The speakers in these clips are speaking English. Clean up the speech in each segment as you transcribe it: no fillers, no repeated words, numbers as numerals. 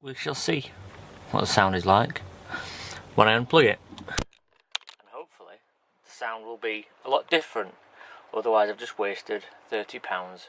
We shall see what the sound is like when I unplug it. And hopefully the sound will be a lot different, otherwise I've just wasted £30.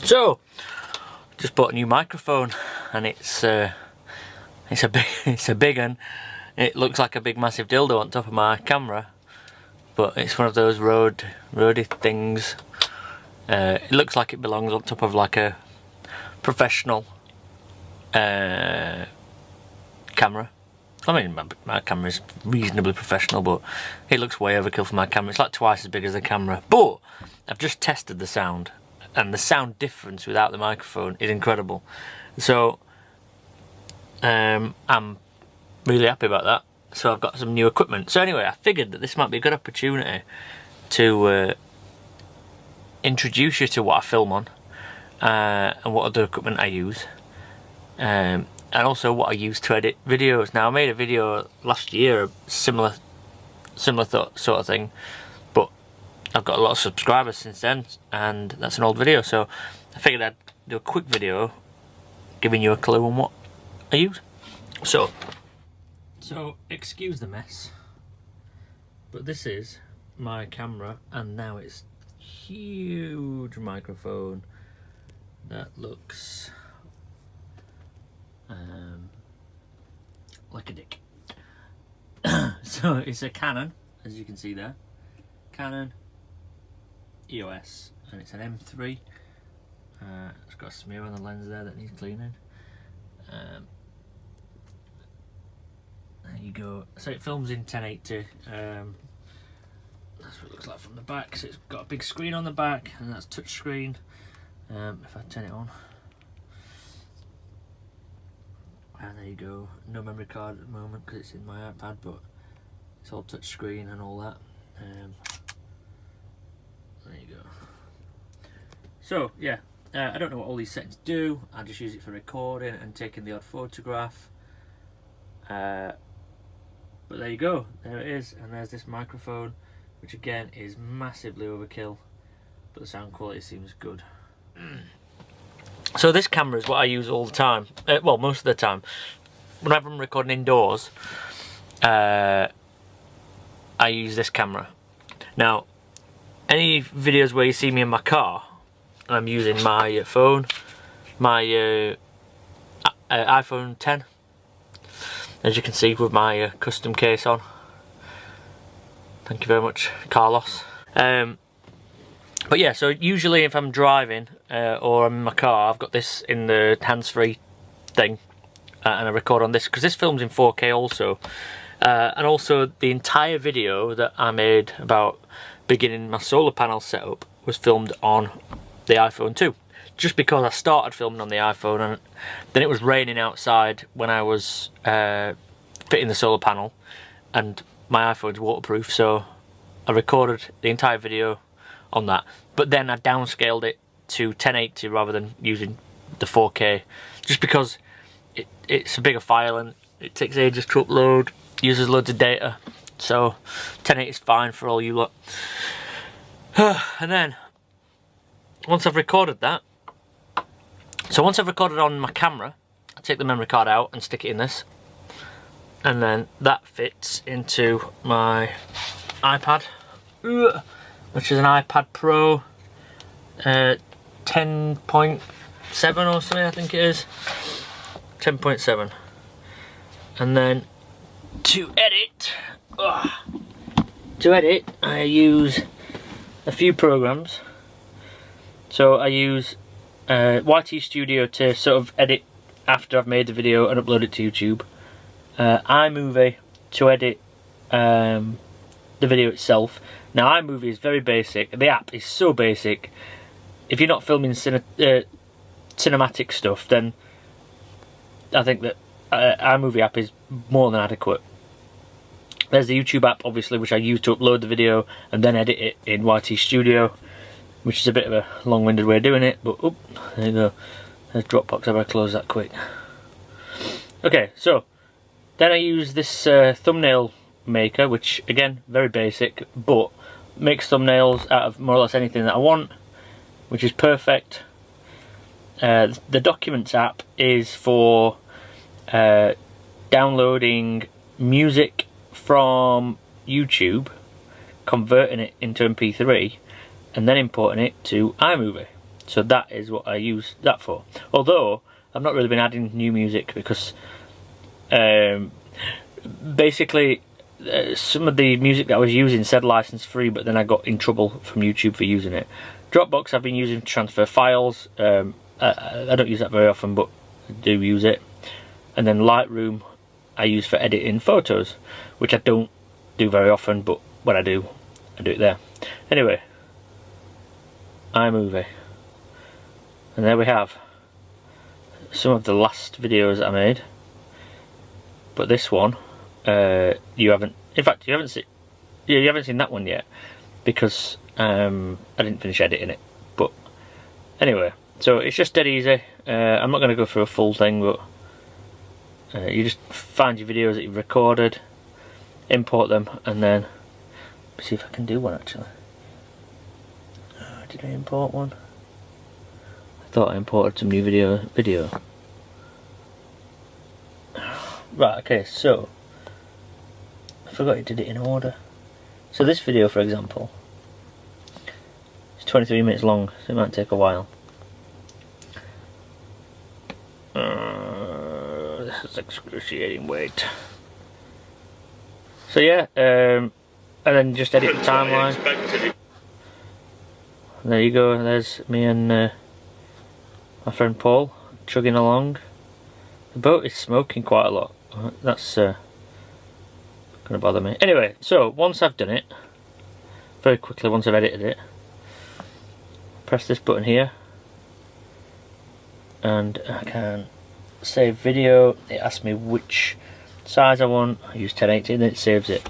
So, just bought a new microphone, and it's a big one. It looks like a big massive dildo on top of my camera, but it's one of those roady things. It looks like it belongs on top of like a professional camera. I mean, my camera is reasonably professional, but it looks way overkill for my camera. It's like twice as big as the camera. But I've just tested the sound, and the sound difference without the microphone is incredible. So I'm really happy about that. So I've got some new equipment. So anyway, I figured that this might be a good opportunity to introduce you to what I film on, and what other equipment I use, and also what I use to edit videos. Now, I made a video last year, a similar sort of thing, but I've got a lot of subscribers since then, and that's an old video, so I figured I'd do a quick video giving you a clue on what I use. So excuse the mess, but this is my camera, and now it's huge microphone that looks like a dick. So it's a Canon, as you can see there, Canon EOS, and it's an M3. It's got a smear on the lens there that needs cleaning. There you go. So it films in 1080. That's what it looks like from the back. So it's got a big screen on the back, and that's touch screen. If I turn it on, and there you go. No memory card at the moment because it's in my iPad, but it's all touch screen and all that. There you go. So yeah, I don't know what all these settings do. I just use it for recording and taking the odd photograph. But there you go. There it is, and there's this microphone, which again is massively overkill, but the sound quality seems good. So this camera is what I use all the time, well, most of the time. Whenever I'm recording indoors, I use this camera. Now, any videos where you see me in my car, I'm using my phone, my iPhone 10, as you can see, with my custom case on. Thank you very much, Carlos. But yeah, so usually if I'm driving or I'm in my car, I've got this in the hands-free thing, and I record on this because this films in 4K also. And also the entire video that I made about beginning my solar panel setup was filmed on the iPhone 2. Just because I started filming on the iPhone, and then it was raining outside when I was fitting the solar panel, and my iPhone's waterproof, so I recorded the entire video on that, but then I downscaled it to 1080 rather than using the 4K, just because it's a bigger file and it takes ages to upload, uses loads of data, so 1080 is fine for all you lot. And then once I've recorded that, so once I've recorded on my camera, I take the memory card out and stick it in this, and then that fits into my iPad, which is an iPad Pro 10.7 or something, I think it is. 10.7. And then to edit, I use a few programs. So I use YT Studio to sort of edit after I've made the video and upload it to YouTube. iMovie to edit the video itself. Now, iMovie is very basic. The app is so basic. If you're not filming cinematic stuff, then I think that iMovie app is more than adequate. There's the YouTube app, obviously, which I use to upload the video and then edit it in YT Studio, which is a bit of a long-winded way of doing it, but there you go. There's Dropbox. I better close that quick. Okay, so then I use this thumbnail maker, which again, very basic, but makes thumbnails out of more or less anything that I want, which is perfect. The Documents app is for downloading music from YouTube, converting it into MP3, and then importing it to iMovie. So that is what I use that for. Although I've not really been adding new music because basically some of the music that I was using said license free, but then I got in trouble from YouTube for using it. Dropbox I've been using to transfer files. I don't use that very often, but I do use it. And then Lightroom I use for editing photos, which I don't do very often, but when I do it there. Anyway, iMovie. And there we have some of the last videos I made. But this one, you haven't seen that one yet, because I didn't finish editing it. But anyway, so it's just dead easy. I'm not going to go through a full thing, but you just find your videos that you've recorded, import them, and then see if I can do one actually. Did I import one? I thought I imported some new video. Right, okay, so I forgot you did it in order. So this video, for example, is 23 minutes long, so it might take a while. This is excruciating wait. So yeah, and then just edit the timeline. And there you go, there's me and my friend Paul chugging along. The boat is smoking quite a lot. That's gonna bother me. Anyway, so once I've done it, very quickly once I've edited it, press this button here and I can save video. It asks me which size I want. I use 1080 and then it saves it.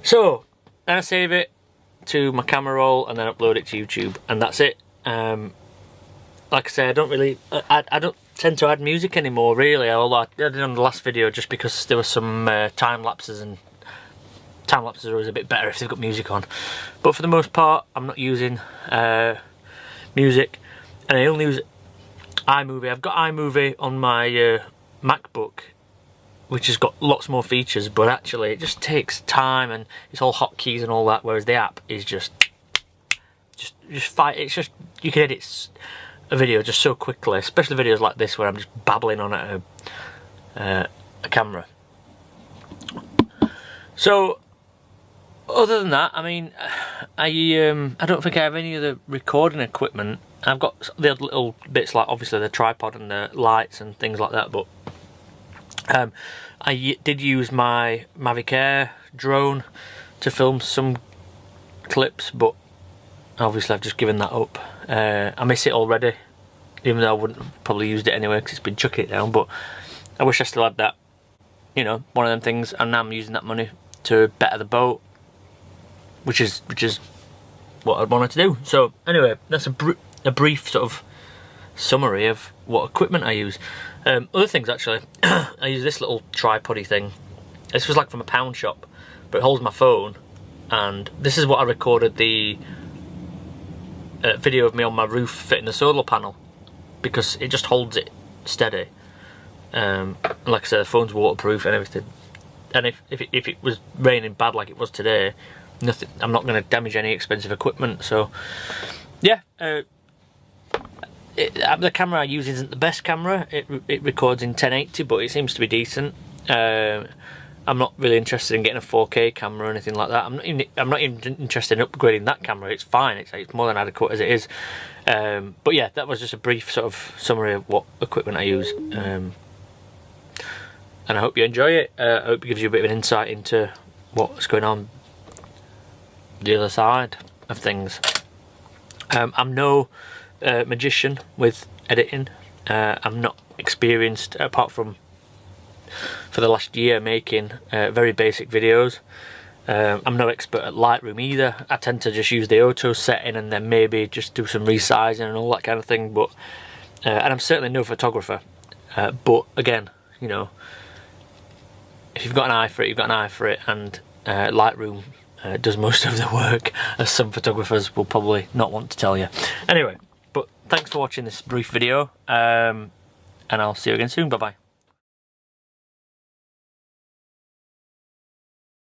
So then I save it to my camera roll and then upload it to YouTube, and that's it. Like I say, I don't tend to add music anymore really, although I did on the last video just because there were some time lapses, and time lapses are always a bit better if they've got music on. But for the most part I'm not using music, and I only use iMovie. I've got iMovie on my MacBook, which has got lots more features, but actually it just takes time and it's all hotkeys and all that, whereas the app is just fight. It's just, you can edit a video just so quickly, especially videos like this where I'm just babbling on at a camera. So other than that, I mean, I don't think I have any other recording equipment. I've got the other little bits, like obviously the tripod and the lights and things like that, but I did use my Mavic Air drone to film some clips, but obviously I've just given that up. I miss it already, even though I wouldn't have probably used it anyway because it's been chucking it down, but I wish I still had that. You know, one of them things, and now I'm using that money to better the boat, which is what I wanted to do. So anyway, that's a brief sort of summary of what equipment I use. Other things actually, I use this little tripod-y thing. This was like from a pound shop, but it holds my phone, and this is what I recorded the video of me on my roof fitting the solar panel, because it just holds it steady. Like I said, the phone's waterproof and everything, and if it was raining bad like it was today, nothing. I'm not going to damage any expensive equipment. So yeah, the camera I use isn't the best camera. It records in 1080, but it seems to be decent. I'm not really interested in getting a 4K camera or anything like that. I'm not even interested in upgrading that camera. It's fine. It's more than adequate as it is. But yeah, that was just a brief sort of summary of what equipment I use. And I hope you enjoy it. I hope it gives you a bit of an insight into what's going on the other side of things. I'm no magician with editing. I'm not experienced, apart from for the last year making very basic videos. I'm no expert at Lightroom either. I tend to just use the auto setting and then maybe just do some resizing and all that kind of thing. But and I'm certainly no photographer. But again, you know, if you've got an eye for it, you've got an eye for it. And Lightroom does most of the work, as some photographers will probably not want to tell you. Anyway, but thanks for watching this brief video, and I'll see you again soon. Bye bye.